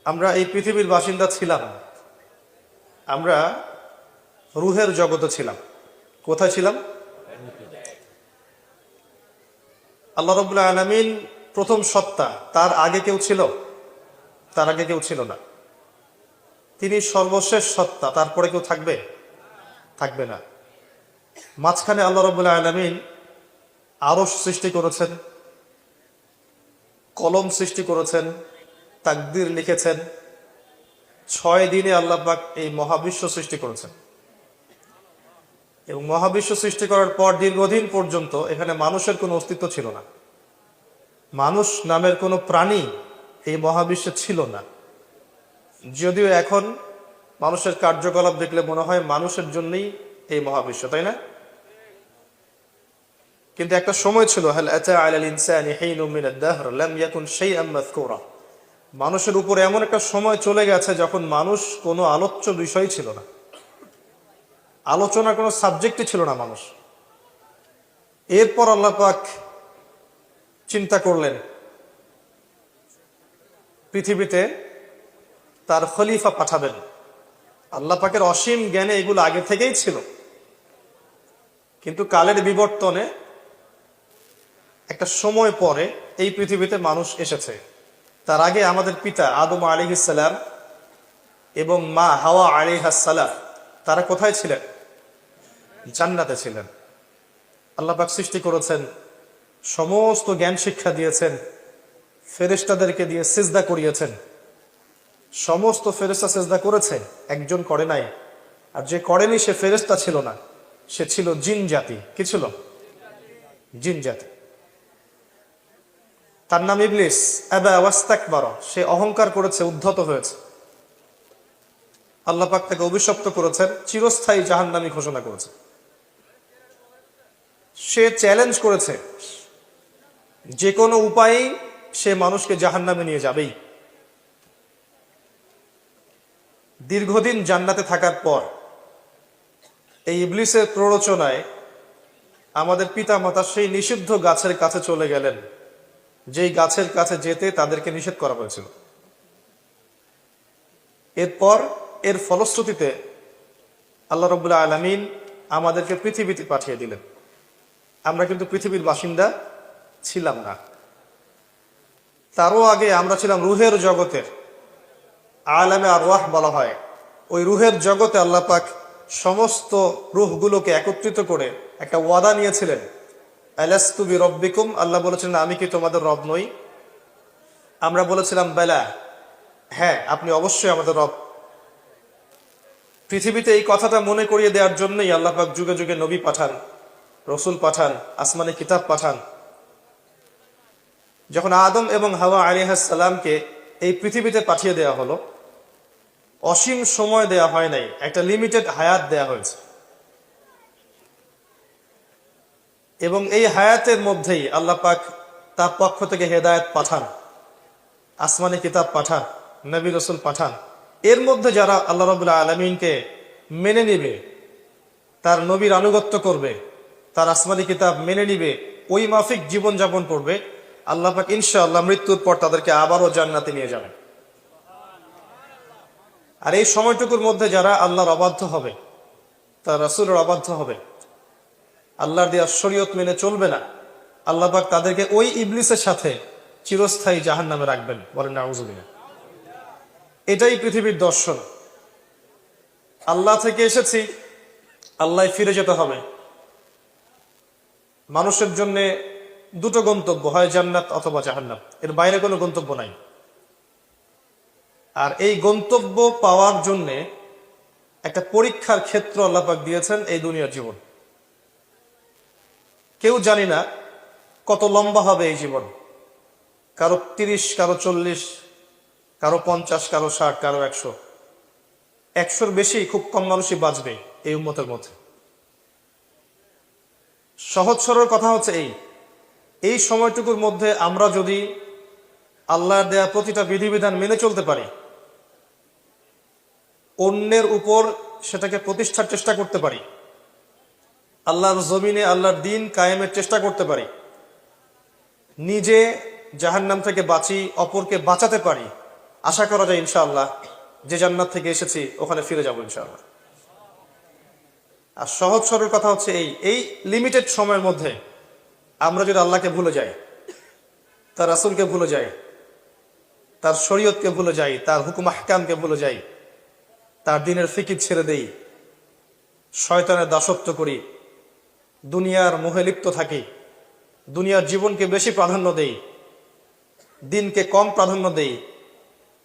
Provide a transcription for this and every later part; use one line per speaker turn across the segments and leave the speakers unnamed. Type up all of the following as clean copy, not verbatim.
আমরা এই পৃথিবীর বাসিন্দা ছিলাম, আমরা রুহের জগতে ছিলাম। কোথায় ছিলাম? আল্লাহ রাব্বুল আলামিন প্রথম সত্তা, তার আগে কেউ ছিল? তার আগে কেউ ছিল না। তিনি সর্বশেষ সত্তা, তারপরে কেউ থাকবে? থাকবে না। মাঝখানে আল্লাহ রাব্বুল আলামিন আরশ সৃষ্টি করেছেন, কলম সৃষ্টি করেছেন, তাকদীর লিখেছেন। 6 দিনে আল্লাহ পাক এই মহাবিশ্ব সৃষ্টি করেছেন এবং মহাবিশ্ব সৃষ্টি করার পর দীর্ঘদিন পর্যন্ত এখানে মানুষের কোনো অস্তিত্ব ছিল না। মানুষ নামের কোনো প্রাণী এই মহাবিশ্বে ছিল না। যদিও এখন মানুষের কার্যকলাপ দেখলে মনে হয় মানুষের জন্যই এই মহাবিশ্ব, তাই না? কিন্তু একটা সময় ছিল, হাল আতা আলাল ইনসানি হিনুম মিনাদ দাহর লাম ইয়াকুন শাইআম মাযকুরা। মানুষের উপর এমন একটা সময় চলে গেছে যখন মানুষ কোনো আলোচ্য বিষয় ছিল না, আলোচনার কোনো সাবজেক্টই ছিল না মানুষ। এরপর আল্লাহ পাক চিন্তা করলেন পৃথিবীতে তার খলিফা পাঠাবেন। আল্লাহ পাকের অসীম জ্ঞানে এগুলো আগে থেকেই ছিল, কিন্তু কালের বিবর্তনে একটা সময় পরে এই পৃথিবীতে মানুষ এসেছে। তার আগে আমাদের পিতা আদম আলাইহিস সালাম এবং মা হাওয়া আলাইহাস সালাম তারা কোথায় ছিলেন? জান্নাতে ছিলেন। আল্লাহ পাক সৃষ্টি করেছেন, সমস্ত জ্ঞান শিক্ষা দিয়েছেন, ফেরেশতাদেরকে দিয়ে সিজদা করিয়েছেন। সমস্ত ফেরেশতা সিজদা করেছে, একজন করে নাই। আর যে করেনি সে ফেরেশতা ছিল না, সে ছিল জিন জাতি। কি ছিল? জিন জাতি। তার নাম ইবলিস। আবা ওয়াস্তাকবারা, সে অহংকার করেছে, উদ্ধত হয়েছে। আল্লাহ পাক তাকে অভিশপ্ত করেছেন, চিরস্থায়ী জাহান্নামী ঘোষণা করেছে। সে চ্যালেঞ্জ করেছে যে কোনো উপায়েই সে মানুষকে জাহান্নামে নিয়ে যাবেই। দীর্ঘদিন জান্নাতে থাকার পর এই ইবলিসের প্ররোচনায় আমাদের পিতা মাতা সেই নিষিদ্ধ গাছের কাছে চলে গেলেন, যেই গাছের কাছে যেতে তাদেরকে নিষেধ করা হয়েছিল। এরপর এর ফলশ্রুতিতে আল্লাহ রাব্বুল আলামিন আমাদেরকে পৃথিবীতে পাঠিয়ে দিলেন। আমরা কিন্তু পৃথিবীর বাসিন্দা ছিলাম না। তারও আগে আমরা ছিলাম রুহের জগতের, আলামে আরওয়াহ বলা হয়। ওই রুহের জগতে আল্লাহ পাক সমস্ত রুহগুলোকে একত্রিত করে একটা ওয়াদা নিয়েছিলেন। আলাস্তু বিরব্বিকুম, আল্লাহ বলেছিলেন আমি কি তোমাদের রব নই? আমরা বলেছিলাম বেলা, হ্যাঁ আপনি অবশ্যই আমাদের রব। পৃথিবীতে এই কথাটা মনে করিয়ে দেওয়ার জন্যই আল্লাহ পাক যুগে যুগে নবী পাঠান, রসুল পাঠান, আসমানি কিতাব পাঠান। যখন আদম এবং হাওয়া আলাইহিস সালামকে এই পৃথিবীতে পাঠিয়ে দেওয়া হলো, অসীম সময় দেয়া হয় নাই, একটা লিমিটেড হায়াত দেয়া হয়েছে। এবং এই হায়াতের মধ্যেই আল্লাহ পাক তার পক্ষ থেকে হেদায়েত পাঠান, আসমানি কিতাব পাঠান, নবী রসুল পাঠান। এর মধ্যে যারা আল্লাহ রাব্বুল আলামিনকে মেনে নিবে, তার নবীর আনুগত্য করবে, তার আসমানি কিতাব মেনে নিবে, ওই মাফিক জীবন যাপন করবে, আল্লাহ পাক ইনশাআল্লাহ মৃত্যুর পর তাদেরকে আবারও জান্নাতে নিয়ে যাবেন। আর এই সময়টুকুর মধ্যে যারা আল্লাহর অবাধ্য হবে, তার রাসূলের অবাধ্য হবে, আল্লাহর দেওয়া শরীয়ত মেনে চলবে না, আল্লাহ পাক তাদেরকে ওই ইবলিসের সাথে চিরস্থায়ী জাহান্নামে রাখবেন। বলেন নাউযুবিল্লাহ। এটাই পৃথিবীর দর্শন। আল্লাহ থেকে এসেছি, আল্লাহ ফিরে যেতে হবে। মানুষের জন্য দুটো গন্তব্য, হয় জান্নাত অথবা জাহান্নাম, এর বাইরে কোনো গন্তব্য নাই। আর এই গন্তব্য পাওয়ার জন্য একটা পরীক্ষার ক্ষেত্র আল্লাহ পাক দিয়েছেন, এই দুনিয়ার জীবন। কেউ জানি না কত লম্বা হবে এই জীবন। কারো 30, কারো 40, কারো 50, কারো 60, কারো 100। 100-র বেশি খুব কম মানুষই বাঁচবে এই উম্মতের মধ্যে। সহজ সরল কথা হচ্ছে এই সময়টুকুর মধ্যে আমরা যদি আল্লাহর দেয়া প্রতিটা বিধিবিধান মেনে চলতে পারি, অন্যের উপর সেটাকে প্রতিষ্ঠার চেষ্টা করতে পারি, আল্লাহর জমিনে আল্লাহর দ্বীন কায়েমের চেষ্টা করতে পারি, নিজে জাহান্নাম থেকে বাঁচি, অপরকে বাঁচাতে পারি, আশা করা যায় ইনশাআল্লাহ যে জান্নাত থেকে এসেছি ওখানে ফিরে যাব ইনশাআল্লাহ। আর সহজ সরল কথা হচ্ছে এই লিমিটেড সময়ের মধ্যে আমরা যদি আল্লাহকে ভুলে যাই, তার রাসূলকে ভুলে যাই, তার শরীয়তকে ভুলে যাই, তার হুকুম আহকামকে ভুলে যাই, তার দ্বীনের ফিকির ছেড়ে দেই, শয়তানের দাসত্ব করি, দুনিয়ার মোহে লিপ্ত থাকি, দুনিয়ার জীবনকে বেশি প্রাধান্য দেই, দিনকে কম প্রাধান্য দেই,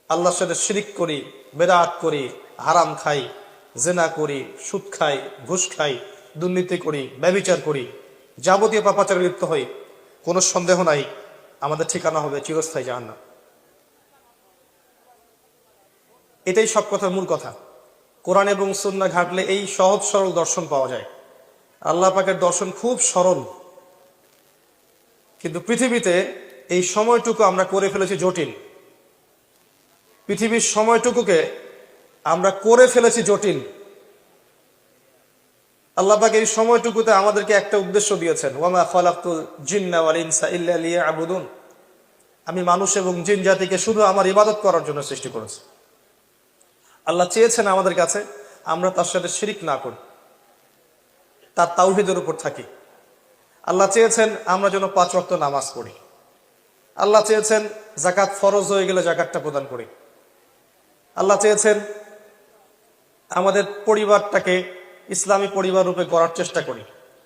আল্লাহর সাথে শিরিক করি, বেদাত করি, হারাম খাই, জেনা করি, সুদ খাই, ঘুষ খাই, দুর্নীতি করি, ব্যভিচার করি, যাবতীয় পাপাচারে লিপ্ত হই, কোনো সন্দেহ নাই আমাদের ঠিকানা হবে চিরস্থায়ী জাহান্নাম। এটাই সব কথার মূল কথা। কোরআন এবং সুন্নাহ ঘাটলে এই সহজ সরল দর্শন পাওয়া যায়। আল্লাহ পাকের দর্শন খুব সরল, কিন্তু পৃথিবীতে এই সময়টুকু আমরা করে ফেলেছি জটিল। পৃথিবীর সময়টুকুকে আমরা করে ফেলেছি জটিল। আল্লাহ পাক এই সময়টুকুতে আমাদেরকে একটা উদ্দেশ্য দিয়েছেন, ওয়ামা খালাকতুল জিন্না ওয়াল ইনসা ইল্লা লিয়াবুদুন, আমি মানুষ এবং জিন জাতিকে শুধু আমার ইবাদত করার জন্য সৃষ্টি করেছি। আল্লাহ চেয়েছেন আমাদের কাছে আমরা তার সাথে শিরিক না করি, তার তাওহীদের উপর থাকি। আল্লাহ চেয়েছেন আমরা যেন 5 ওয়াক্ত নামাজ পড়ি। আল্লাহ চেয়েছেন যাকাত ফরজ হয়ে গেলে যাকাতটা প্রদান করি। আল্লাহ চেয়েছেন আমাদের পরিবারটাকে ইসলামী পরিবার রূপে গড়ার চেষ্টা করি।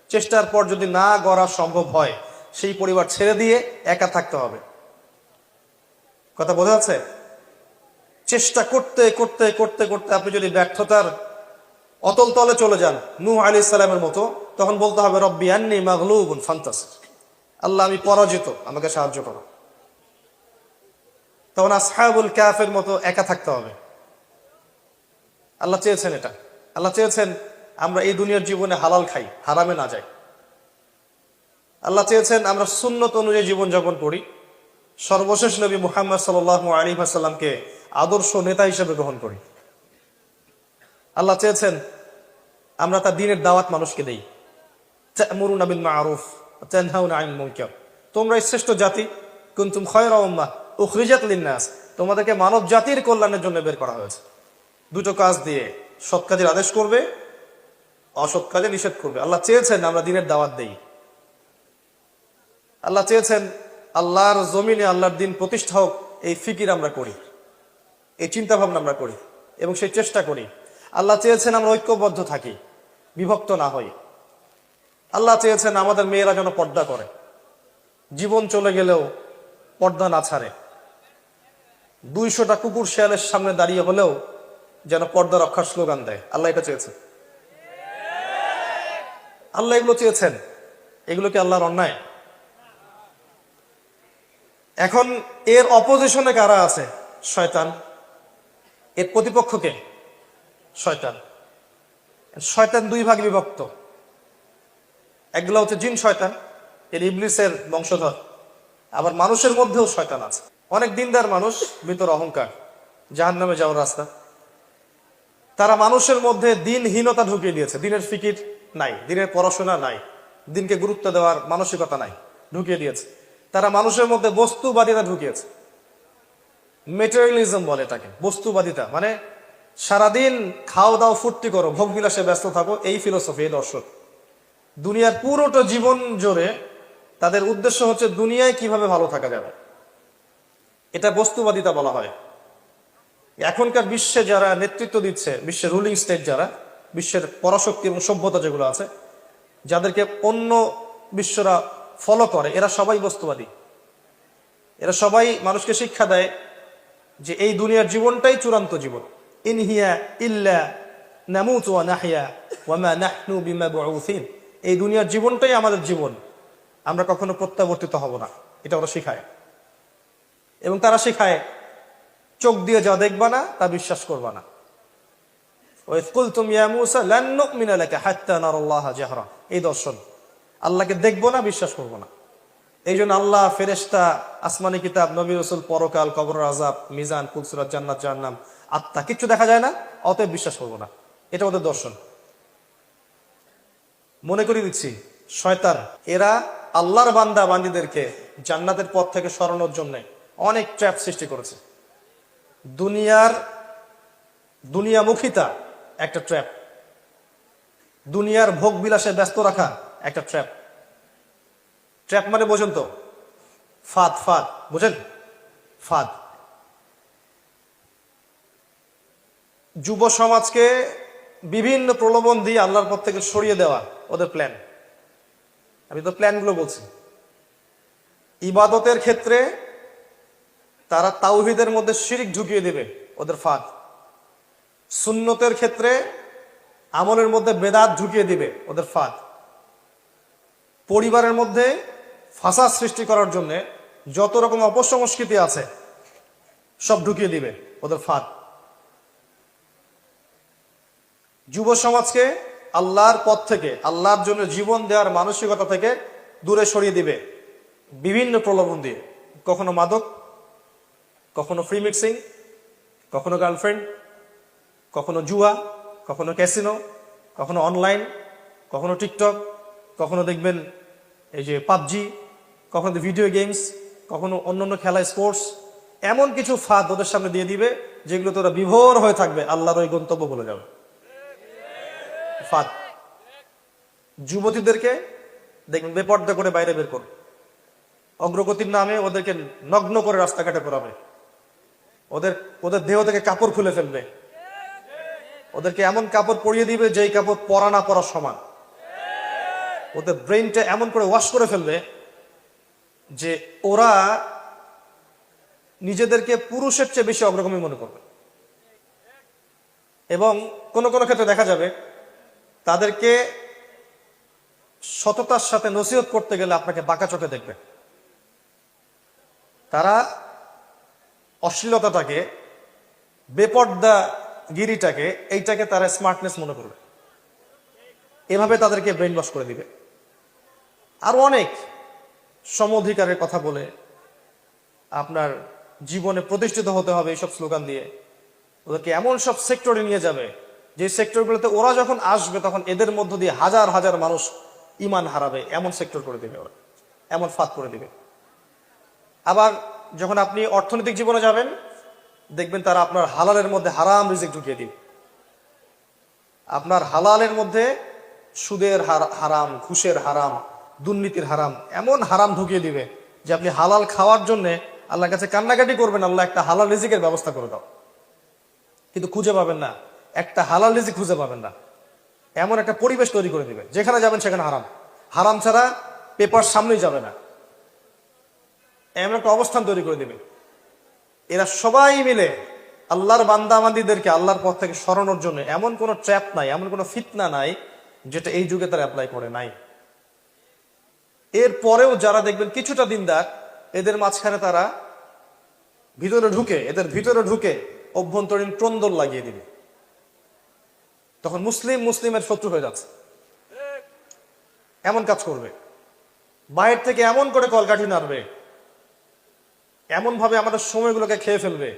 চেষ্টার পর যদি না গড়া সম্ভব হয়, সেই পরিবার ছেড়ে দিয়ে একা থাকতে হবে। কথা বোঝা যাচ্ছে? চেষ্টা করতে করতে করতে করতে আপনি যদি ব্যর্থতার অতল তলে চলে যান, নূহ আলাইহিস সালামের মতো, তখন বলতে হবে রব্বি আন্নী মাগলুবুন ফান্তাসির, আল্লাহ আমি পরাজিত, আমাকে সাহায্য করো। তখন আসহাবুল কাহফের মতো একা থাকতে হবে। আল্লাহ চেয়েছেন এটা। আল্লাহ চেয়েছেন আমরা এই দুনিয়ার জীবনে হালাল খাই, হারামে না যাই। আল্লাহ চেয়েছেন আমরা সুন্নত অনুযায়ী জীবনযাপন করি, সর্বশেষ নবী মুহাম্মদ সাল্লাল্লাহু আলাইহি ওয়াসাল্লামকে আদর্শ নেতা হিসেবে গ্রহণ করি। আল্লাহ চেয়েছেন আমরা তার দ্বীনের দাওয়াত মানুষকে দেই, তা'মুরুনা বিল মা'রুফ ওয়া তানহাউনা আনিল মুনকার, তোমরা শ্রেষ্ঠ জাতি, কুনতুম খায়রা উম্মাহ উখরিজাত লিন-নাস, তোমাদেরকে মানব জাতির কল্যাণের জন্য বের করা হয়েছে। দুটো কাজ দিয়ে, সৎ কাজের আদেশ করবে, অসৎ কাজে নিষেধ করবে। আল্লাহ চেয়েছেন আমরা দ্বীনের দাওয়াত দেই। আল্লাহ চেয়েছেন আল্লাহর জমিনে আল্লাহর দ্বীন প্রতিষ্ঠা হোক, এই ফিকির আমরা করি, এই চিন্তা ভাবনা আমরা করি এবং সেই চেষ্টা করি। আল্লাহ চেয়েছেন আমরা ঐক্যবদ্ধ থাকি, বিভক্ত না হই। আল্লাহ চেয়েছেন আমাদের মেয়েরা যেন পর্দা করে, জীবন চলে গেলেও পর্দা না ছাড়ে। 200টা কুকুর শেয়ালের সামনে দাঁড়িয়ে হলেও যেন পর্দা রক্ষার স্লোগান দেয়। আল্লাহ এটা চেয়েছেন। আল্লাহ এগুলো চেয়েছেন। এগুলো কি আল্লাহর অন্যায়? এখন এর অপোজিশনে কারা আছে? শয়তান। এর প্রতিপক্ষকে শয়তান। শয়তান 2 ভাগে বিভক্ত। একগুলো হচ্ছে জিন শয়তান, এর ইবলিসের বংশধর। আবার মানুষের মধ্যেও শয়তান আছে। অনেক দিনদার মানুষ, ভিতর অহংকার, জাহান্নামে যাওয়ার রাস্তা। তারা মানুষের মধ্যে দিনহীনতা ঢুকিয়ে দিয়েছে। দিনের ফিকির নাই, দিনের পড়াশোনা নাই, দিনকে গুরুত্ব দেওয়ার মানসিকতা নাই, ঢুকিয়ে দিয়েছে। তারা মানুষের মধ্যে বস্তুবাদিতা ঢুকিয়েছে। মেটেরিয়ালিজম বলে এটাকে, বস্তুবাদিতা। মানে সারাদিন খাও দাও ফুর্তি করো, ভোগ বিলাসে ব্যস্ত থাকো, এই ফিলোসফি, এই দর্শন। দুনিয়ার পুরোটা জীবন জুড়ে তাদের উদ্দেশ্য হচ্ছে দুনিয়ায় কিভাবে ভালো থাকা যাবে, এটা বস্তুবাদিতা বলা হয়। এখনকার বিশ্বে যারা নেতৃত্ব দিচ্ছে, বিশ্বের রুলিং স্টেট যারা, বিশ্বের পরাশক্তি এবং সভ্যতা যেগুলো আছে, যাদেরকে অন্য বিশ্বরা ফলো করে, এরা সবাই বস্তুবাদী। এরা সবাই মানুষকে শিক্ষা দেয় যে এই দুনিয়ার জীবনটাই চূড়ান্ত জীবন। ইন হিয়া ইল্লা নামুতু ওয়া নাহইয়া ওয়া মা নাহনু বিমাবউসিন, এই দুনিয়ার জীবনটাই আমাদের জীবন, আমরা কখনো প্রত্যাবর্তিত হব না, এটা ওরা শিখায়। এবং তারা শিখায় চোখ দিয়ে যা দেখবা না তা বিশ্বাস করবা না। ওয়াইয কুলতুম ইয়া মূসা লান নুমিনা লাকা হাত্তা নারাল্লাহা জাহরা, এই দর্শন। আল্লাহকে দেখবো না, বিশ্বাস করবো না। এই জন্য আল্লাহ, ফেরেশতা, আসমানি কিতাব, নবী রাসূল, পরকাল, কবরের আযাব, মিজান, ফুলসিরাত, জান্নাত, জাহান্নাম, আত্মা, কিচ্ছু দেখা যায় না, অতএব বিশ্বাস করবো না। এটা ওদের দর্শন। মনে করিয়ে দিচ্ছি, শয়তান এরা আল্লাহর বান্দা বান্দীদেরকে জান্নাতের পথ থেকে সরানোর জন্য অনেক ট্র্যাপ সৃষ্টি করেছে। দুনিয়ামুখিতা একটা ট্র্যাপ, দুনিয়ার ভোগ বিলাসে ব্যস্ত রাখা একটা ট্র্যাপ। ট্র্যাপ মানে বোঝেন তো, ফাঁদ, ফাঁদ বোঝেন, ফাঁদ। যুব সমাজকে বিভিন্ন প্রলোভন দিয়ে আল্লাহর পথ থেকে সরিয়ে দেওয়া ওদের প্ল্যান। আমি তো প্ল্যানগুলো বলছি। ইবাদতের ক্ষেত্রে তারা তাওহীদের মধ্যে শিরিক ঢুকিয়ে দেবে, ওদের ফাঁদ। সুন্নতের ক্ষেত্রে আমলের মধ্যে বেদাত ঢুকিয়ে দিবে, ওদের ফাঁদ। পরিবারের মধ্যে ফাসাদ সৃষ্টি করার জন্য যত রকম অপসংস্কৃতি আছে সব ঢুকিয়ে দিবে, ওদের ফাঁদ। যুব সমাজকে আল্লাহর পথ থেকে, আল্লাহর জন্য জীবন দেওয়ার মানসিকতা থেকে দূরে সরিয়ে দিবে বিভিন্ন প্রলোভন দিয়ে। কখনো মাদক, কখনো ফ্রি মিক্সিং, কখনো গার্লফ্রেন্ড, কখনো জুয়া, কখনো ক্যাসিনো, কখনো অনলাইন, কখনো টিকটক, কখনো দেখবেন এই যে পাবজি, কখনো ভিডিও গেমস, কখনো অন্যান্য খেলা, স্পোর্টস। এমন কিছু ফাঁদ ওদের সামনে দিয়ে দিবে যেগুলো তোরা বিভোর হয়ে থাকবে, আল্লাহর ওই গন্তব্য বলে যাবে। ফাঁদ। যুবতীদেরকে দেখবেন বেপর্দা করে বাইরে বের করবে, অগ্রগতির নামে ওদেরকে নগ্ন করে রাস্তাঘাটে করাবে, ওদের দেহ থেকে কাপড় খুলে ফেলবে, ওদেরকে এমন কাপড় পরিয়ে দিবে যেই কাপড় পরা না পরার সমান। ওদের ব্রেইনটা এমন করে ওয়াশ করে ফেলবে যে ওরা নিজেদেরকে পুরুষের চেয়ে বেশি অগ্রগামী মনে করবে। এবং কোন কোন ক্ষেত্রে দেখা যাবে তাদেরকে সততার সাথে নসিহত করতে গেলে আপনাকে বাঁকা চোখে দেখবে। তারা অশ্লীলতাটাকে, বেপর্দা গিরিটাকে, এইটাকে তারা স্মার্টনেস মনে করবে। এভাবে তাদেরকে ব্রেইন ওয়াশ করে দিবে। আরো অনেক সম অধিকারের কথা বলে, আপনার জীবনে প্রতিষ্ঠিত হতে হবে এইসব স্লোগান দিয়ে ওদেরকে এমন সব সেক্টরে নিয়ে যাবে যে সেক্টরগুলোতে ওরা যখন আসবে তখন এদের মধ্য দিয়ে হাজার হাজার মানুষ ইমান হারাবে, এমন সেক্টর করে দিবে ওরা, এমন ফাঁদ করে দিবে। আবার যখন আপনি অর্থনৈতিক জীবনে যাবেন দেখবেন তারা আপনার হালালের মধ্যে হারাম রিজিক ঢুকিয়ে দিবে। আপনার হালালের মধ্যে সুদের হারাম, ঘুষের হারাম, দুর্নীতির হারাম, এমন হারাম ঢুকিয়ে দিবে যে আপনি হালাল খাওয়ার জন্য আল্লাহর কাছে কান্নাকাটি করবেন, আল্লাহ একটা হালাল রিজিকের ব্যবস্থা করে দাও, কিন্তু খুঁজে পাবেন না, একটা হালাল রিজিক খুঁজে পাবেন না। এমন একটা পরিবেশ তৈরি করে দিবে যেখানে যাবেন সেখানে হারাম, হারাম ছাড়া পেপার সামনেই যাবে না, এমন একটা অবস্থান তৈরি করে দিবে। এরা সবাই মিলে আল্লাহর বান্দাবান্দীদেরকে আল্লাহর পথ থেকে সরানোর জন্য এমন কোন ট্র্যাপ নাই, এমন কোন ফিতনা নাই যেটা এই যুগে তারা অ্যাপ্লাই করে নাই। এর পরেও যারা দেখবেন কিছুটা দিনদার, এদের মাঝখানে তারা এদের ভিতরে ঢুকে অভ্যন্তরীণ ক্রন্দন লাগিয়ে দিবে। তখন মুসলিমের শত্রু হয়ে যাচ্ছে, এমন কাজ করবে। বাইরে থেকে এমন করে কলকাঠি নাড়বে, এমন ভাবে আমাদের সময়গুলোকে খেয়ে ফেলবে,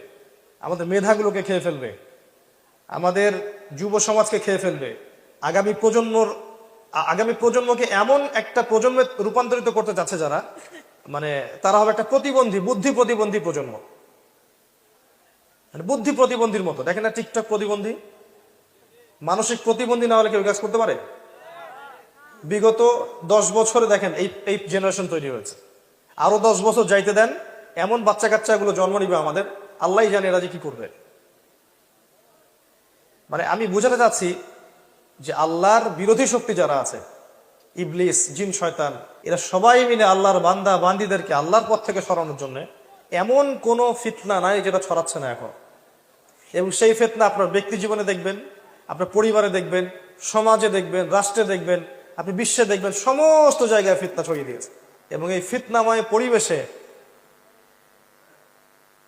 আমাদের মেধাগুলোকে খেয়ে ফেলবে, আমাদের যুব সমাজকে খেয়ে ফেলবে। আগামী প্রজন্মকে এমন একটা প্রজন্মে রূপান্তরিত করতে যাচ্ছে যারা, মানে তারা হবে একটা বুদ্ধি প্রতিবন্ধী প্রজন্ম, বুদ্ধি প্রতিবন্ধীর মতো। দেখেন না টিকটক প্রতিবন্ধী, মানসিক প্রতিবন্ধী না হলে কেউ কাজ করতে পারে? বিগত 10 বছরে দেখেন এই জেনারেশন তৈরি হয়েছে। আরো 10 বছর যাইতে দেন, এমন বাচ্চা কাচ্চাগুলো জন্ম নিবে আমাদের, আল্লাহ জানে এরা যে কি করবে। মানে আমি বোঝাতে চাচ্ছি যে আল্লাহর বিরোধী শক্তি যারা আছে, ইবলিস, জিন, শয়তান, এরা সবাই মিলে আল্লাহর বান্দা বান্দীদেরকে আল্লাহর পথ থেকে সরানোর জন্য এমন কোন ফিতনা নাই যেটা ছড়াচ্ছে না এখন। এবং সেই ফিতনা আপনার ব্যক্তি জীবনে দেখবেন, আপনার পরিবারে দেখবেন, সমাজে দেখবেন, রাষ্ট্রে দেখবেন, আপনি বিশ্বে দেখবেন, সমস্ত জায়গায় ফিতনা ছড়িয়ে দিয়েছে। এবং এই ফিতনাময় পরিবেশে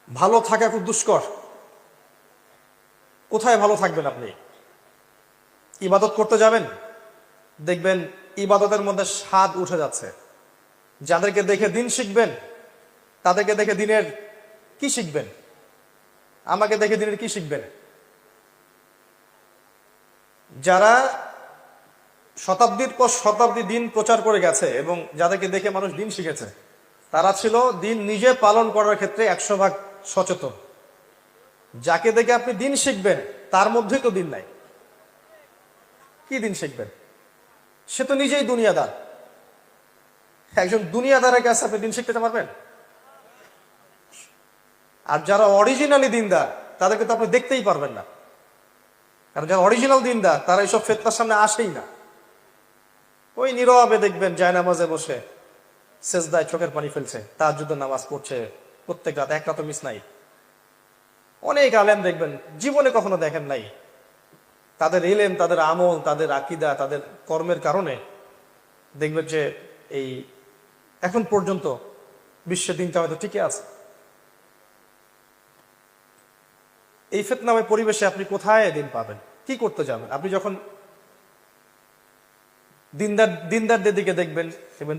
ভালো থাকা খুব দুষ্কর। কোথায় ভালো থাকবেন আপনি? ইবাদত করতে যাবেন, দেখবেন ইবাদতের মধ্যে স্বাদ উঠে যাচ্ছে। যাদেরকে দেখে দিন শিখবেন তাদেরকে দেখে দিনের কি শিখবেন? আমাকে দেখে দিনের কি শিখবেন? যারা শতাব্দীর পর শতাব্দী দিন প্রচার করে গেছে এবং যাদেরকে দেখে মানুষ দিন শিখেছে, তারা ছিল দিন নিজে পালন করার ক্ষেত্রে 100 ভাগ সচেতন। যাকে দেখে আপনি দিন শিখবেন তার মধ্যেই তো দিন নাই। কি দিন শিখবেন? সে তো নিজেই দুনিয়াদার। একজন দুনিয়াদারের কাছে আপনি দিন শিখতে পারবেন? আর যারা অরিজিনালি দিনদার তাদেরকে তো আপনি দেখতেই পারবেন না, কারণ যারা অরিজিনাল দিনদার তারা এইসব ফিতনার সামনে আসেই না। ওই নীরবে দেখবেন জায়নামাজে বসে সেজদায় চোখের পানি ফেলছে, তাহাজ্জুদের নামাজ পড়ছে প্রত্যেক রাত, এক রাতও মিস নাই। অনেক আলেম দেখবেন জীবনে কখনো দেখেন নাই, তাদের ইলম, তাদের আমল, তাদের আকীদা, তাদের কর্মের কারণে দেখবেন যে এই এখন পর্যন্ত বিশ্বের দিনটা হয়তো টিকে আছে। এই ফিতনাময় পরিবেশে আপনি কোথায় দিন পাবেন? কি করতে যাবেন? আপনি যখন দিনদারদের দিকে দেখবেন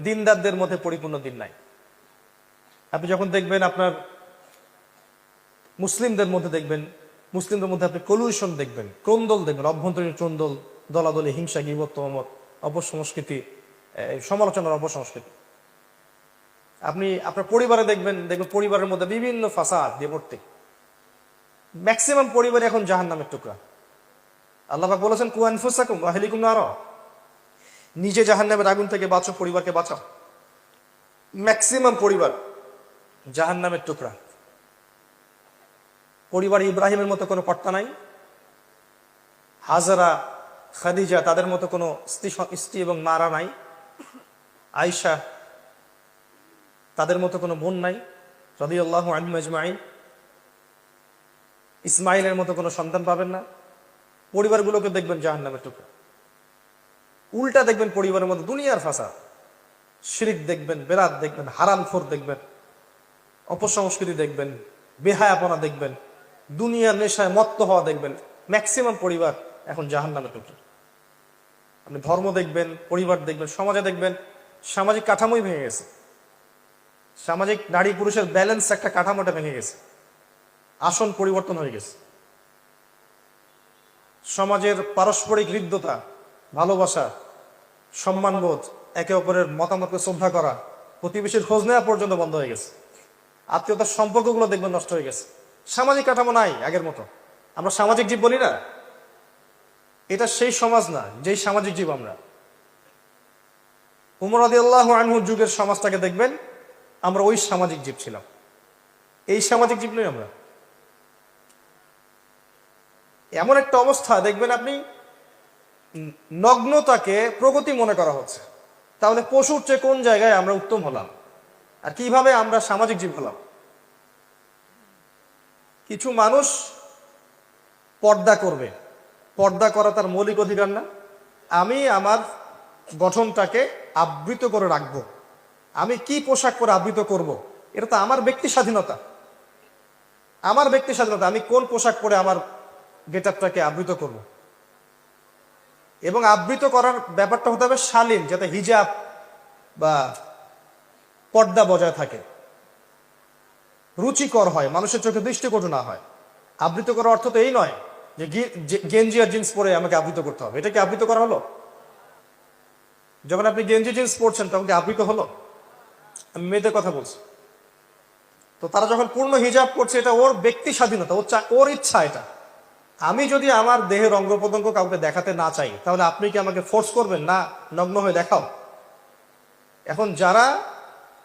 দিনদারদের মধ্যে পরিপূর্ণ দিন নাই। আপনি যখন দেখবেন আপনার মুসলিমদের মধ্যে দেখবেন, মুসলিমদের মধ্যে আপনি কলুশন দেখবেন, ক্রন্দল দেখবেন, অভ্যন্তরীণ ক্রন্দল, দলাদলি, হিংসা, গীবত, তহমত, অপসংস্কৃতি, সমালোচনার অপসংস্কৃতি। আপনি আপনার পরিবারে দেখবেন পরিবারের মধ্যে বিভিন্ন ফাসাদ দিয়ে ভর্তি। ম্যাক্সিমাম পরিবারে এখন জাহান্নামের টুকরা। আল্লাহ পাক বলেছেন কু আনফুসাকুম ওয়া আহলিকুম নারা, নিজে জাহান্নামের আগুন থেকে বাঁচো, পরিবারকে বাঁচাও। ম্যাক্সিমাম পরিবার জাহান্নামের টুকরা। পরিবার ইব্রাহিমের মতো কোনো কর্তা নাই, হাজারা, খাদিজা তাদের মতো কোনো স্ত্রী এবং মারা নাই, আয়েশা তাদের মতো কোনো বোন নাই রাদিয়াল্লাহু আনহুম আজমাইন, ইসমাইলের মতো কোনো সন্তান পাবেন না। পরিবারগুলোকে দেখবেন জাহান্নামের টুকরা। উল্টা দেখবেন পরিবারের মধ্যে দুনিয়ার ফাসাদ, শিরক দেখবেন, বেরাত দেখবেন, হারামখোর দেখবেন, অপসংস্কৃতি দেখবেন, বেহায়াপনা দেখবেন, দুনিয়ার নেশায় মত্ত হওয়া দেখবেন। ম্যাক্সিমাম পরিবার এখন জাহান্নামের টুকরা। আপনি ধর্ম দেখবেন, পরিবার দেখবেন, সমাজে দেখবেন সামাজিক কাঠামোই ভেঙে গেছে। সামাজিক নারী পুরুষের ব্যালেন্স একটা কাঠামোটা ভেঙে গেছে, আসন পরিবর্তন হয়ে গেছে। সমাজের পারস্পরিক হৃদ্যতা, ভালোবাসা, সম্মানবোধ, একে অপরের মতামতকে শ্রদ্ধা করা, প্রতিবেশীর খোঁজ নেওয়া পর্যন্ত বন্ধ হয়ে গেছে। আত্মীয়তার সম্পর্কগুলো দেখবেন নষ্ট হয়ে গেছে। সামাজিক কাঠামো নাই আগের মতো। আমরা সামাজিক জীব বলি না, এটা সেই সমাজ না যেই সামাজিক জীব আমরা। উমর রাদিয়াল্লাহু আনহুর যুগের সমাজটাকে দেখবেন, আমরা ওই সামাজিক জীব ছিলাম, এই সামাজিক জীব নই আমরা। এমন একটা অবস্থা দেখবেন আপনি নগ্নতাকে প্রগতি মনে করা হচ্ছে। তাহলে পশুর চেয়ে কোন জায়গায় আমরা উত্তম হলাম, আর কিভাবে আমরা সামাজিক জীব হলাম? কিছু মানুষ পর্দা করবে, পর্দা করা তার মৌলিক অধিকার না? আমি আমার গঠনটাকে আবৃত করে রাখবো, আমি কি পোশাক পরে আবৃত করব, এটা তো আমার ব্যক্তি স্বাধীনতা। আমার ব্যক্তি স্বাধীনতা, আমি কোন পোশাক পরে আমার গেটআপটাকে আবৃত করব। এবং আবৃত করার ব্যাপারটা হতে হবে শালীন, যাতে হিজাব বা পর্দা বজায় থাকে, রুচিকর হয়, মানুষের চোখে দৃষ্টিকটু না হয়। আবৃত করার অর্থ তো এই নয় যে গেঞ্জি আর জিন্স পরে আমাকে আবৃত করতে হবে। এটা কি আবৃত করা হলো? যখন আপনি গেঞ্জি জিন্স পরছেন তখন কি আবৃত হলো? আমি মেয়েদের কথা বলছি। তো তারা যখন পূর্ণ হিজাব করছে, এটা ওর ব্যক্তি স্বাধীনতা, ওর ইচ্ছা। এটা আমি যদি আমার দেহের অঙ্গ প্রত্যঙ্গ কাউকে দেখাতে না চাই, তাহলে আপনি কি আমাকে ফোর্স করবেন না নগ্ন হয়ে দেখাও? এখন যারা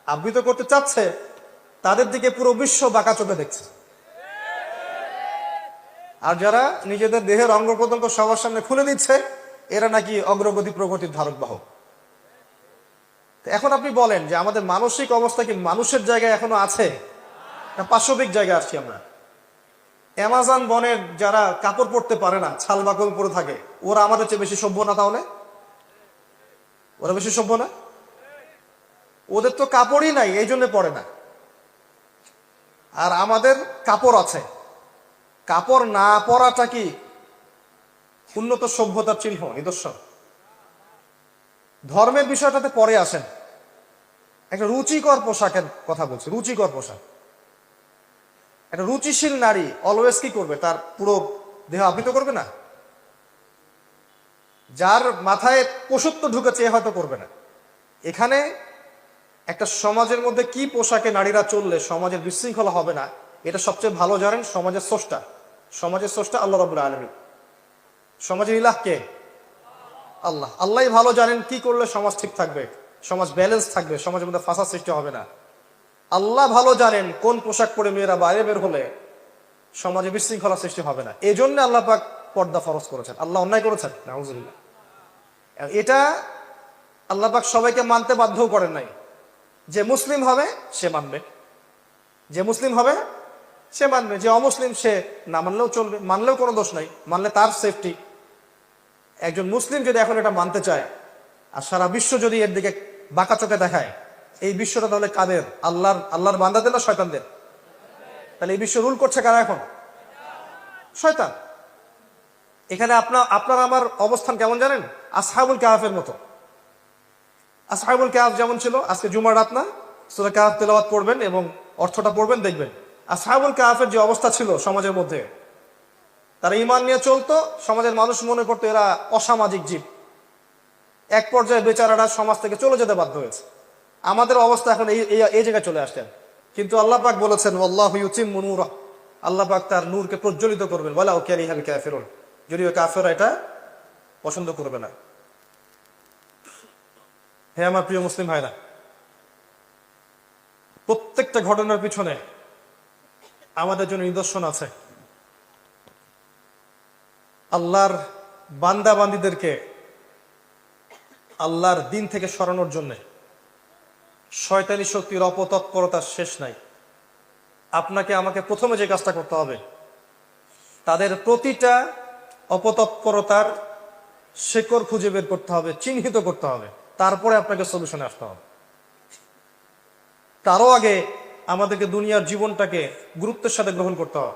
আবৃত করতে চাচ্ছে তাদের দিকে পুরো বিশ্ব বাঁকা চোখে দেখছে, আর যারা নিজেদের দেহের অঙ্গ প্রত্যঙ্গ সবার সামনে খুলে দিচ্ছে, এরা নাকি অগ্রগতি প্রগতির ধারক বাহক। এখন আপনি বলেন যে আমাদের মানসিক অবস্থা কি মানুষের জায়গায় এখনো আছে না পাশবিক জায়গায় আসছি আমরা? অ্যামাজন বনের যারা কাপড় পরতে পারে না, ছাল বাকল পরে থাকে, ওরা আমাদের চেয়ে বেশি সভ্য না? তাহলে ওরা বেশি সভ্য না? ওদের তো কাপড়ই নাই, এই জন্য পরে না। আর আমাদের কাপড় আছে। কাপড় না পরাটা কি উন্নত সভ্যতার চিহ্ন, নিদর্শন? ধর্মের বিষয়টাতে পরে আসেন। একটা রুচিকর পোশাকের কথা বলছি, রুচিকর পোশাক। একটা রুচিশীল নারী অলওয়েজ কি করবে? তার পুরো দেহ আবৃত করবে না? যার মাথায় পশুত্ব ঢুকেছে হয়তো করবে না। এখানে একটা সমাজের মধ্যে কি পোশাকে নারীরা চললে সমাজের বিশৃঙ্খলা হবে না, এটা সবচেয়ে ভালো জানেন সমাজের স্রষ্টা। সমাজের স্রষ্টা আল্লাহ রাব্বুল আলামিন। সমাজের ইলাহ কে? আল্লাহ। আল্লাহই ভালো জানেন কি করলে সমাজ ঠিক থাকবে, সমাজ ব্যালেন্স থাকবে, সমাজের মধ্যে ফাসাদ সৃষ্টি হবে না। আল্লাহ ভালো জানেন কোন পোশাক পরে মেয়েরা বাইরে বের হলে সমাজে বিশৃঙ্খলা সৃষ্টি হবে না। এই জন্য আল্লাহ পাক পর্দা ফরজ করেছেন। আল্লাহ অন্যায় করেছেন? নাউজুবিল্লাহ। এটা আল্লাহ পাক সবাইকে মানতে বাধ্যও করেন নাই। যে মুসলিম হবে সে মানবে, যে মুসলিম হবে সে মানবে, যে অমুসলিম সে না মানলেও চলবে, মানলেও কোনো দোষ নাই, মানলে তার সেফটি। একজন মুসলিম যদি এখন এটা মানতে চায় আর সারা বিশ্ব যদি এর দিকে বাঁকা চোখে দেখায়, এই বিশ্বটা তাহলে কাদের? আল্লাহর বান্দাদের না শয়তানদের? তাহলে এই বিশ্ব রুল করছে কারা এখন? শয়তান। এখানে আপনার আমার অবস্থান কেমন জানেন? আসহাবুল কাহাফের মতো। আসহাবুল কাহাফ যেমন ছিল, আজকে জুমার রাত না, সূরা কাহাফ তেলাওয়াত করবেন এবং অর্থটা পড়বেন, দেখবেন আসহাবুল কাহাফের যে অবস্থা ছিল সমাজের মধ্যে, তারা ঈমান নিয়ে চলতো, সমাজের মানুষ মনে করতো এরা অসামাজিক জীব। এক পর্যায়ে বেচারারা সমাজ থেকে চলে যেতে বাধ্য হয়েছে। আমাদের অবস্থা এখন এই জায়গায় চলে আসছেন। কিন্তু আল্লাহ পাক বলেছেন ওয়াল্লাহু ইউতিম্মু নূরাহ, আল্লাহ পাক তার নূরকে প্রজ্বলিত করবেন, ওয়ালাউ কারিহাল কাফিরুন, যদিও কাফেররা এটা পছন্দ করবে না। হে আমার প্রিয় মুসলিম ভাইরা, প্রত্যেকটা ঘটনার পিছনে আমাদের জন্য নিদর্শন আছে। আল্লাহর বান্দা বান্দীদেরকে আল্লাহর দিন থেকে সরানোর জন্য শয়তানি শক্তির অপতৎপরতার শেষ নাই। আপনাকে আমাকে প্রথমে যে কাজটা করতে হবে, তাদের প্রতিটা অপতৎপরতার শেকড় খুঁজে বের করতে হবে, চিহ্নিত করতে হবে, তারপরে আপনাকে সলিউশনে আসতে হবে। তারও আগে আমাদেরকে দুনিয়ার জীবনটাকে গুরুত্বের সাথে গ্রহণ করতে হবে।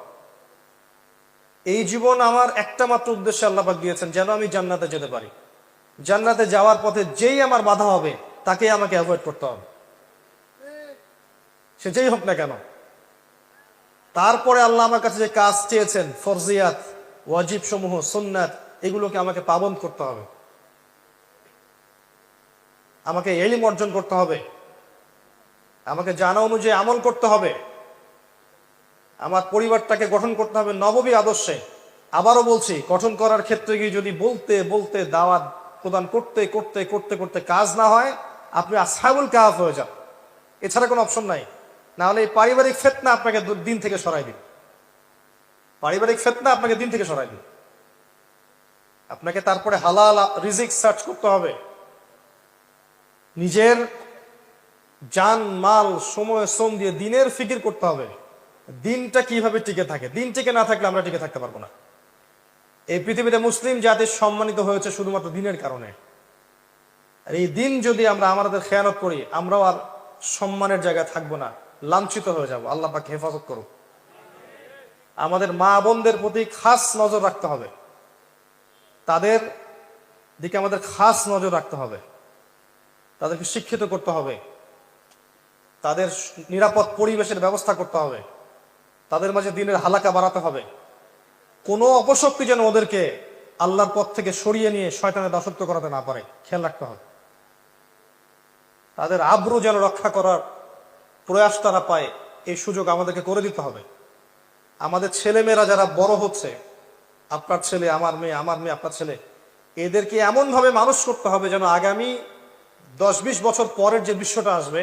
এই জীবন আমার একটা মাত্র উদ্দেশ্যে আল্লাহ পাক দিয়েছেন, যেন আমি জান্নাতে যেতে পারি। জান্নাতে যাওয়ার পথে যেই আমার বাধা হবে তাকে আমাকে অ্যাভয়েড করতে হবে, সে যেই হোক না কেন। তারপরে আল্লাহ আমার কাছে যে কাজ চেয়েছেন, ফরজিয়াত, ওয়াজিব সমূহ, সুন্নাত, এগুলোকে আমাকে পাবন্দ করতে হবে। আমাকে ইলম অর্জন করতে হবে, আমাকে জানা অনুযায়ী আমল করতে হবে, আমার পরিবারটাকে গঠন করতে হবে নববী আদর্শে। আবারও বলছি, গঠন করার ক্ষেত্রে গিয়ে যদি বলতে বলতে দাওয়াত প্রদান করতে করতে করতে করতে কাজ না হয়, আপনি আসহাবুল কাহাফ হয়ে যান, এছাড়া কোনো অপশন নাই। না হলে এই পারিবারিক ফিতনা আপনাকে দিন থেকে সরাই দিন, পারিবারিক ফিতনা আপনাকে দিন থেকে সরাই দিন। আপনাকে তারপরে হালাল রিজিক সার্চ করতে হবে, নিজের জান মাল সময় শ্রম দিয়ে দিনের ফিকির করতে হবে। দিনটা কিভাবে টিকে থাকে, দিন টিকে না থাকলে আমরা টিকে থাকতে পারবো না। এই পৃথিবীতে মুসলিম জাতি সম্মানিত হয়েছে শুধুমাত্র দিনের কারণে। আর এই দিন যদি আমরা আমাদের খেয়ানত করি, আমরাও আর সম্মানের জায়গায় থাকবো না, লাঞ্ছিত হয়ে যাব। আল্লাহ পাক হেফাজত করুক। আমাদের মা বোনদের প্রতি খাস নজর রাখতে হবে, তাদের দিকে আমাদের খাস নজর রাখতে হবে, তাদেরকে শিক্ষিত করতে হবে, তাদের নিরাপদ পরিবেশের ব্যবস্থা করতে হবে, তাদের মাঝে দিনের হালাকা বাড়াতে হবে। কোনো অপশক্তি যেন ওদেরকে আল্লাহর পথ থেকে সরিয়ে নিয়ে শয়তানের দাসত্ব করাতে না পারে, খেয়াল রাখতে হবে। তাদের আব্রু যেন রক্ষা করার প্রয়াস তারা পায়, এই সুযোগ আমাদেরকে করে দিতে হবে। আমাদের ছেলেমেয়েরা যারা বড় হচ্ছে, আপনার ছেলে আমার মেয়ে, আমার মেয়ে আপনার ছেলে, এদেরকে এমনভাবে মানুষ করতে হবে যেন আগামী 10-20 বছর পরের যে বিশ্বটা আসবে,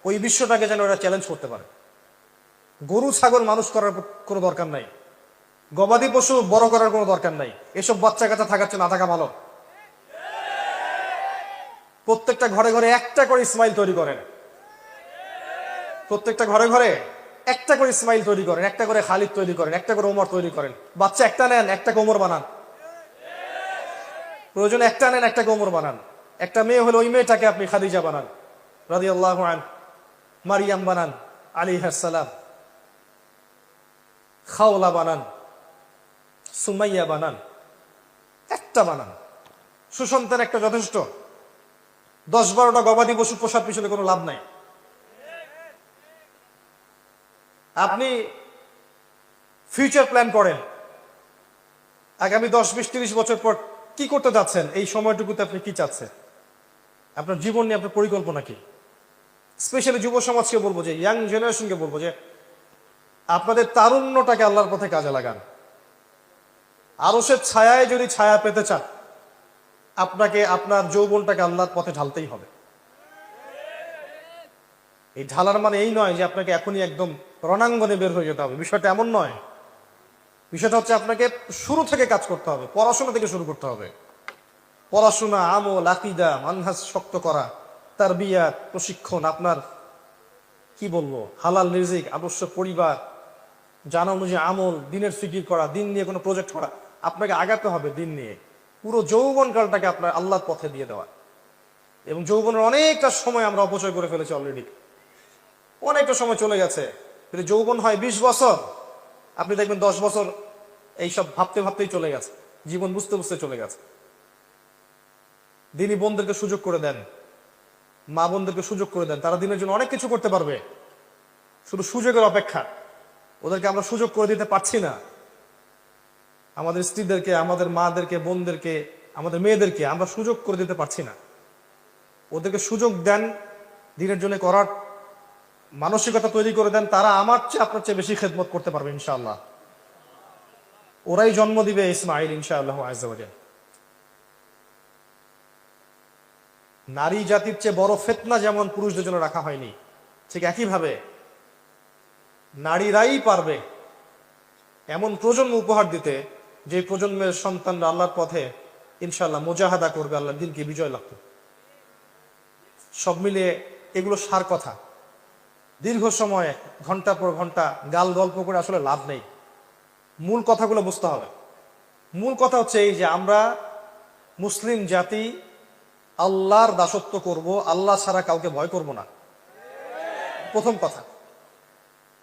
ওই বিশ্বটাকে যেন ওরা চ্যালেঞ্জ করতে পারে। গরু ছাগল মানুষ করার কোনো দরকার নাই, গবাদি পশু বড় করার কোনো দরকার নাই। এসব বাচ্চা কাচ্চা থাকার চেয়ে না থাকা ভালো। প্রত্যেকটা ঘরে ঘরে একটা করে ইসমাইল তৈরি করেন, প্রত্যেকটা ঘরে ঘরে একটা করে ইসমাইল তৈরি করেন, একটা করে খালিদ তৈরি করেন, একটা করে ওমর তৈরি করেন। বাচ্চা একটা নেন, একটাকে ওমর বানান, প্রয়োজনে একটা নেন, একটাকে ওমর বানান। একটা মেয়ে হলে ওই মেয়েটাকে আপনি খাদিজা বানান রাদিয়াল্লাহু আনহা, মারিয়াম বানান আলাইহিস সালাম, খাওলা বানান, সুমাইয়া বানান, একটা বানান। সুসন্তান একটা যথেষ্ট। 10-12টা গবাদি পশু পোষার পিছনে কোনো লাভ নাই। আপনি ফিউচার প্ল্যান করেন, আগামী 10-20-30 বছর পর কি করতে যাচ্ছেন, এই সময়টুকুতে আপনি কি চাচ্ছেন, আপনার জীবন নিয়ে আপনার পরিকল্পনা কি। স্পেশালি যুব সমাজকে বলবো, যে ইয়াং জেনারেশনকে বলবো, যে আপনাদের তারুণ্যটাকে আল্লাহর পথে কাজে লাগান। আরশের ছায়ায় যদি ছায়া পেতে চান, আপনাকে আপনার যৌবনটাকে আল্লাহর পথে ঢালতেই হবে। এই ঢালার মানে এই নয় যে আপনাকে এখনই একদম রণাঙ্গনে বের হয়ে যেতে হবে, বিষয়টা এমন নয়। বিষয়টা হচ্ছে আপনাকে শুরু থেকে কাজ করতে হবে, পড়াশোনা থেকে শুরু করতে হবে। পড়াশোনা, আমল, আকীদা, মানহাজ শক্ত করা, তারবিয়াত, প্রশিক্ষণ, আপনার কি বলবো, হালাল রিজিক, আদর্শ পরিবার, জানা অনুযায়ী আমল, দিনের ফিকির করা, দিন নিয়ে কোনো প্রজেক্ট করা, আপনাকে আগাতে হবে দিন নিয়ে। পুরো যৌবনকালটাকে আপনার আল্লাহর পথে দিয়ে দেওয়া। এবং যৌবনের অনেকটা সময় আমরা অপচয় করে ফেলেছি অলরেডি, অনেকটা সময় চলে গেছে। যদি যৌবন হয় 20 বছর, আপনি দেখবেন 10 বছর এইসব ভাবতে ভাবতেই চলে গেছে, জীবন বুঝতে বুঝতে চলে গেছে। দিনী বোনদেরকে সুযোগ করে দেন, মা বোনদেরকে সুযোগ করে দেন, তারা দিনের জন্য অনেক কিছু করতে পারবে। শুধু সুযোগের অপেক্ষা, ওদেরকে আমরা সুযোগ করে দিতে পারছি না। আমাদের স্ত্রীদেরকে, আমাদের মাদেরকে, বোনদেরকে, আমাদের মেয়েদেরকে আমরা সুযোগ করে দিতে পারছি না। ওদেরকে সুযোগ দেন, দিনের জন্য করার মানসিকতা তৈরি করে দেন, তারা আমার চেয়ে আপনার চেয়ে বেশি খেদমত করতে পারবে ইনশাআল্লাহ। ওরাই জন্ম দিবে ইসমাইল ইনশাআল্লাহ আযজা ওয়া জাল। নারী জাতির চেয়ে বড় ফিতনা যেমন পুরুষদের জন্য রাখা হয়নি, ঠিক একইভাবে নারীরাই পারবে এমন প্রজন্ম উপহার দিতে, যে প্রজন্মের সন্তানরা আল্লাহর পথে ইনশাআল্লাহ মুজাহাদা করবে, আল্লাহর দিনকে বিজয় লাভ করবে। সব মিলিয়ে এগুলো সার কথা। দীর্ঘ সময় ঘন্টা পর ঘন্টা গাল গল্প করে আসলে লাভ নেই। মূল কথাগুলো বুঝতে হবে। মূল কথা হচ্ছে এই যে আমরা মুসলিম জাতি আল্লাহর দাসত্ব করব, আল্লাহ ছাড়া কাউকে ভয় করব না। প্রথম কথা,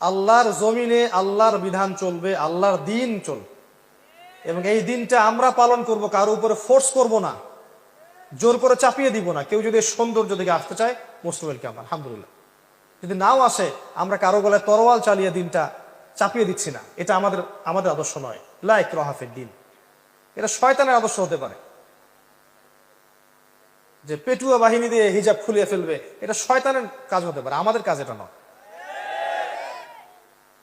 আল্লাহর জমিনে আল্লাহর বিধান চলবে, আল্লাহর দিন চলবে, এবং এই দিনটা আমরা পালন করব, কারো উপরে ফোর্স করব না, জোর করে চাপিয়ে দিব না। কেউ যদি সৌন্দর্য দিকে আসতে চায়, মোস্ট ওয়েলকাম, আলহামদুলিল্লাহ। যদি নাও আসে, আমরা কারো গলায় তরোয়াল চালিয়ে দিনটা চাপিয়ে দিচ্ছি না। এটা আমাদের আদর্শ নয়। লা ইকরাহা ফিদ্দিন, এটা শয়তানের আদর্শ হতে পারে, যে পেটুয়া বাহিনী দিয়ে হিজাব খুলিয়ে ফেলবে, এটা শয়তানের কাজ হতে পারে, আমাদের কাজ এটা নয়।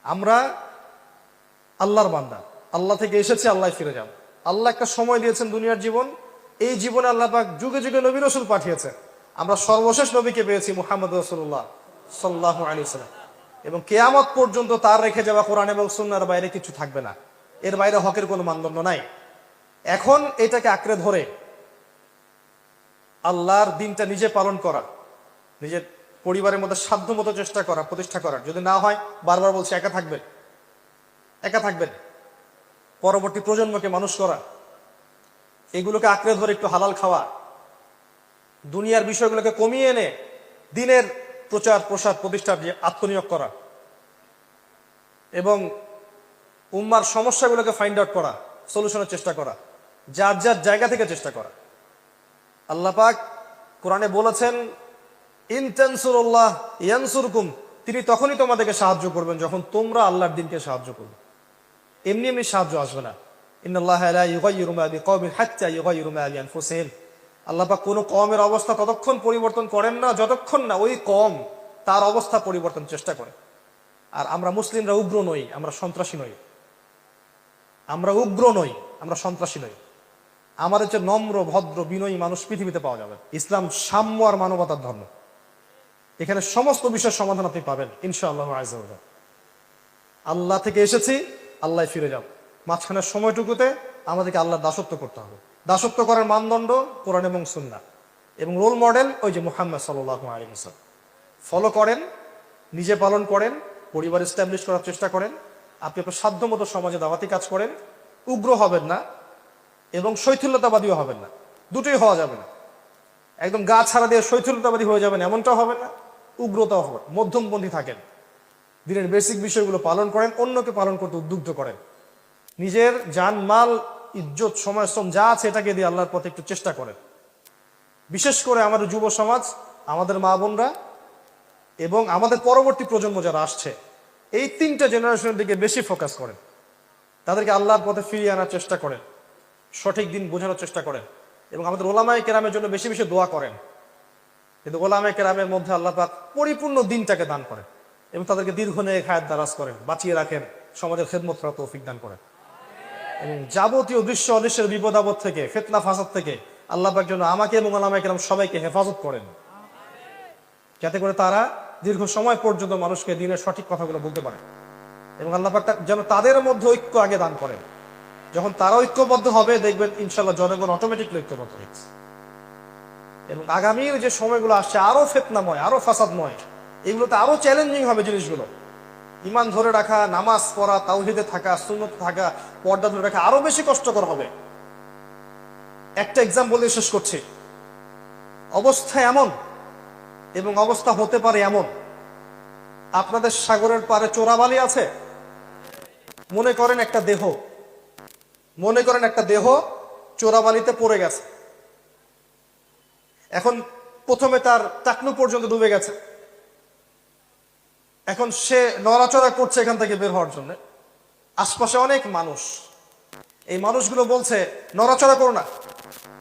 আমরা আল্লাহর বান্দা, আল্লাহ থেকে এসেছে, আল্লাহ ফিরে যাব। আল্লাহ একটা সময় দিয়েছেন দুনিয়ার জীবন, এই জীবনে আল্লাহ পাক যুগে যুগে নবী রাসূল পাঠিয়েছেন। আমরা সর্বশেষ নবীকে পেয়েছি, মুহাম্মদ রাসূলুল্লাহ সাল্লাল্লাহু আলাইহি ওয়াসাল্লাম, এবং কিয়ামত পর্যন্ত তার রেখে যাওয়া কোরআন এবং সুন্নাহর বাইরে কিছু থাকবে না। এর বাইরে হকের কোনো মানদণ্ড নাই। এখন এটাকে আঁকড়ে ধরে আল্লাহর দিনটা নিজে পালন করা, নিজের পরিবারের মধ্যে সাধ্যমতো চেষ্টা করা, প্রতিষ্ঠা করার। যদি না হয়, বারবার বলছি, একা থাকবেন, পরবর্তী প্রজন্মকে মানুষ করা, এগুলোকে আঁকড়ে ধরে একটু হালাল খাওয়া, দুনিয়ার বিষয়গুলোকে কমিয়ে এনে দিনের প্রচার প্রসার প্রতিষ্ঠার যে আত্মনিয়োগ করা, এবং উম্মার সমস্যাগুলোকে ফাইন্ড আউট করা, সলিউশনের চেষ্টা করা, যার যার জায়গা থেকে চেষ্টা করা। আল্লাহ পাক কোরআনে বলেছেন, ইন তানসুরুল্লাহ ইয়ানসুরকুম, তিনি তখনই তোমাদেরকে সাহায্য করবেন যখন তোমরা আল্লাহর দিনকে সাহায্য করবে। এমনি এমনি সাহায্য আসবে না। ইন্নাল্লাহা লা ইউগাইয়িরু মা বিকওমিন হাত্তা ইউগাইয়িরু মা বিআনফুসিহিম। আল্লাহ পাক কোনো কওমের অবস্থা ততক্ষণ পরিবর্তন করেন না যতক্ষণ না ওই কওম তার অবস্থা পরিবর্তন চেষ্টা করে। আর আমরা মুসলিমরা উগ্র নই, আমরা সন্ত্রাসী নই। আমরা সন্ত্রাসী নই। আমাদের যে নম্র, ভদ্র, বিনয়ী মানুষ পৃথিবীতে পাওয়া যাবে। ইসলাম সাম্য আর মানবতার ধর্ম। এখানে সমস্ত বিষয়ের সমাধান আপনি পাবেন ইনশাআল্লাহ আযজা ওয়া জাল। আল্লাহ থেকে এসেছি, আল্লাহ ফিরে যাব। মাঝখানের সময়টুকুতে আমাদেরকে আল্লাহর দাসত্ব করতে হবে। দাসত্ব করার মানদণ্ড কোরআন এবং সুন্নাহ, এবং রোল মডেল ওই যে মুহাম্মদ সাল্লাল্লাহু আলাইহি ওয়াসাল্লাম। ফলো করেন, নিজে পালন করেন, পরিবার এস্টাবলিশ করার চেষ্টা করেন। আপনি আপনার সাধ্যমতো সমাজে দাওয়াতি কাজ করেন। উগ্র হবেন না এবং শৈথিল্যতাবাদীও হবেন না, দুটোই হওয়া যাবে না। একদম গা ছাড়া দিয়ে শৈথিল্যতাবাদী হয়ে যাবেন এমনটাও হবে না, উগ্রতাও হবে, মধ্যমপন্থী থাকেন। দিনের বেসিক বিষয়গুলো পালন করেন, অন্যকে পালন করতে উদ্বুদ্ধ করেন। নিজের জান, মাল, ইজ্জত, সময়, শ্রম যা আছে এটাকে দিয়ে আল্লাহর পথে একটু চেষ্টা করেন। বিশেষ করে আমাদের যুব সমাজ, আমাদের মা বোনরা এবং আমাদের পরবর্তী প্রজন্ম যারা আসছে, এই 3টা জেনারেশনের দিকে বেশি ফোকাস করেন। তাদেরকে আল্লাহর পথে ফিরিয়ে আনার চেষ্টা করেন, সঠিক দিন বোঝানোর চেষ্টা করেন, এবং আমাদের ওলামায়ে কেরামের জন্য বেশি বেশি দোয়া করেন। কিন্তু ওলামায়ে কেরামের মধ্যে আল্লাহ পাক পরিপূর্ণ দিনটাকে দান করেন, এবং তাদেরকে দীর্ঘ নেক হায়াত দারাজ করেন, বাঁচিয়ে রাখেন, সমাজের খেদমত করার তৌফিক দান করেন। এবং যাবতীয় দৃশ্য অদৃশ্যের বিপদ আপদ থেকে, ফিতনা ফাসাদ থেকে আল্লাহ পাক যেন আমাকে এবং ওলামায়ে কেরাম সবাইকে হেফাজত করেন, যাতে করে তারা দীর্ঘ সময় পর্যন্ত মানুষকে দিনের সঠিক কথাগুলো বলতে পারে। এবং আল্লাহ পাক যেন তাদের মধ্যে ঐক্য আগে দান করেন। যখন তারা ঐক্যবদ্ধ হবে, দেখবেন ইনশাআল্লাহ জনগণ অটোমেটিকলি ঐক্যবদ্ধ হয়েছে। এবং আগামীর যে সময়গুলো আসছে আরো ফিতনাময়, আরো ফাসাদময়, এগুলোতে আরো চ্যালেঞ্জিং হবে জিনিসগুলো। ঈমান ধরে রাখা, নামাজ পড়া, তাওহীদে থাকা, সুন্নত থাকা, পর্দা ধরে রাখা আরো বেশি কষ্টকর হবে। একটা এক্সাম্পল দিয়ে শেষ করছি। অবস্থা এমন এবং অবস্থা হতে পারে এমন, আপনাদের সাগরের পারে চোরাবালি আছে। মনে করেন একটা দেহ চোরাবালিতে পড়ে গেছে। এখন প্রথমে তার টাকনু পর্যন্ত ডুবে গেছে। এখন সে নড়াচড়া করছে এখান থেকে বের হওয়ার জন্য। আশপাশে অনেক মানুষ, এই মানুষগুলো বলছে নড়াচড়া করো না,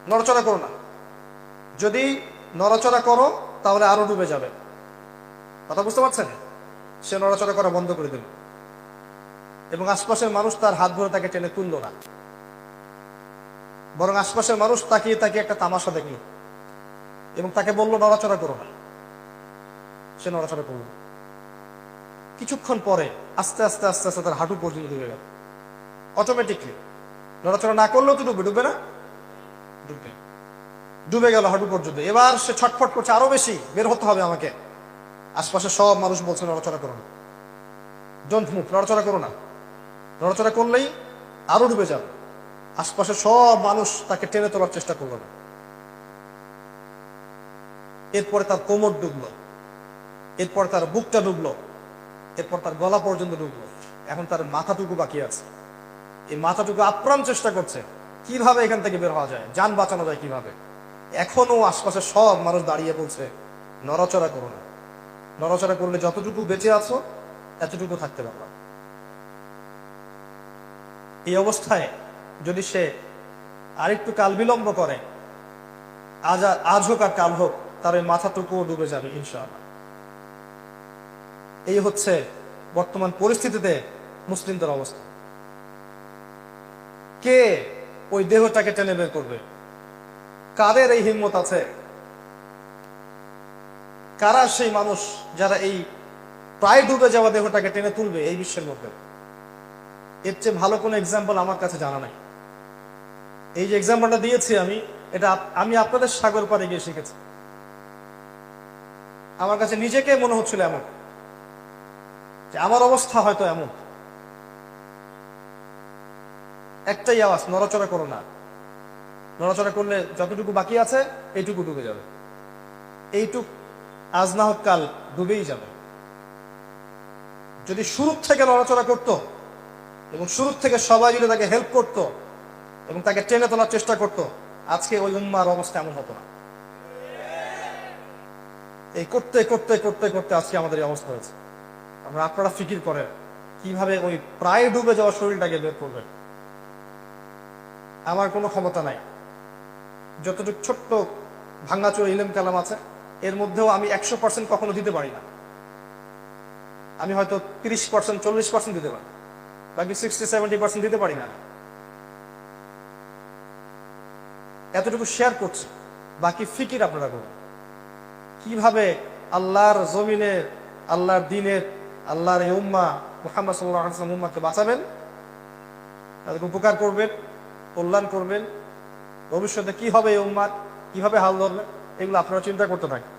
নড়াচড়া করো না, যদি নড়াচড়া করো তাহলে আরো ডুবে যাবে। কথা বুঝতে পারছেন? সে নড়াচড়া করা বন্ধ করে দিল এবং আশপাশের মানুষ তার হাত ধরে তাকে টেনে তুললো না, বরং আশপাশের মানুষ তাকিয়ে তাকিয়ে একটা তামাশা দেখলো এবং তাকে বললো নড়াচড়া করো না। সে নড়াচড়া করলো। কিছুক্ষণ পরে আস্তে আস্তে আস্তে আস্তে তার হাঁটু পর্যন্ত ডুবে গেল। অটোমেটিকলি নড়াচড়া না করলেও তো ডুবে না, ডুবে গেল হাঁটু পর্যন্ত। এবার সে ছটফট করছে, আরো বেশি বের হতে হবে আমাকে। আশপাশে সব মানুষ বলছে নড়াচড়া করো না, ডোন্ট মুভ, নড়াচড়া করো না, নড়াচড়া করলেই আরো ডুবে যাবে। আশপাশে সব মানুষ তাকে টেনে তোলার চেষ্টা করলো না। এরপরে তার কোমর ডুবলো, এরপর তার বুকটা ডুবলো, এরপর তার গলা পর্যন্ত ডুবলো। এখন তার মাথাটুকু বাকি আছে। এই মাথাটুকু আপ্রাণ চেষ্টা করছে কিভাবে এখান থেকে বের হওয়া যায়, যান বাঁচানো যায় কিভাবে। এখনো আশপাশে সব মানুষ দাঁড়িয়ে বলছে নড়াচড়া করো না, নড়াচড়া করলে যতটুকু বেঁচে আছো এতটুকু থাকতে পারবা। এই অবস্থায় যদি সে আরেকটু কাল বিলম্ব করে, আজ হোক আর কাল হোক, তার ওই মাথাটুকুও ডুবে যাবে ইনশাআল্লাহ। এই হচ্ছে বর্তমান পরিস্থিতিতে মুসলিমদের অবস্থা। কে ওই দেহটাকে টেনে বের করবে? কাদের এই হিম্মত আছে? কারা সেই মানুষ যারা এই প্রায় ডুবে যাওয়া দেহটাকে টেনে তুলবে এই বিশ্বের মধ্যে? এর চেয়ে ভালো কোনো এক্সাম্পল আমার কাছে জানা নাই। এই যে এক্সাম্পলটা দিয়েছি আমি আপনাদের সাগর পাড়ে গিয়ে শিখেছি। আমার কাছে নিজেকে মনে হচ্ছিল এমন যে আমার অবস্থা হয়তো এমন। একটাই আওয়াজ, নড়াচড়া করো না। নড়াচড়া করলে যতটুকু বাকি আছে এইটুকু ডুবে যাবে। এইটুক আজ না হোক কাল ডুবেই যাবে। যদি শুরুর থেকে নড়াচড়া করত এবং শুরুর থেকে সবাই যদি তাকে হেল্প করত এবং তাকে টেনে তোলার চেষ্টা করত, আজকে ওই উম্মার অবস্থা এমন হতো না। এই করতে করতে করতে করতে আজকে আমাদের এই অবস্থা হয়েছে। আপনারা ফিকির করেন কিভাবে ওই প্রায় ডুবে যাওয়া শরীরটাকে বের করবে। আমার কোনো ক্ষমতা নাই। যতটুকু ছোট্ট ভাঙাচোরা ইলম কালাম আছে এর মধ্যেও আমি 100% কখনো দিতে পারি না। আমি হয়তো 30%, 40% দিতে পারি, বাকি 60-70% দিতে পারি না। এতটুকু শেয়ার করছি, বাকি ফিকির আপনারা করুন কিভাবে আল্লাহর জমিনে, আল্লাহর দিনের, আল্লাহর এই উম্মাহ মুহাম্মদ সাল্লাল্লাহু আলাইহি ওয়াসাল্লাম উম্মাহকে বাঁচাবেন, তাদেরকে উপকার করবেন, কল্যাণ করবেন। ভবিষ্যতে কি হবে এই উম্মার, কিভাবে হাল ধরবেন, এগুলো আপনারা চিন্তা করতে থাকেন।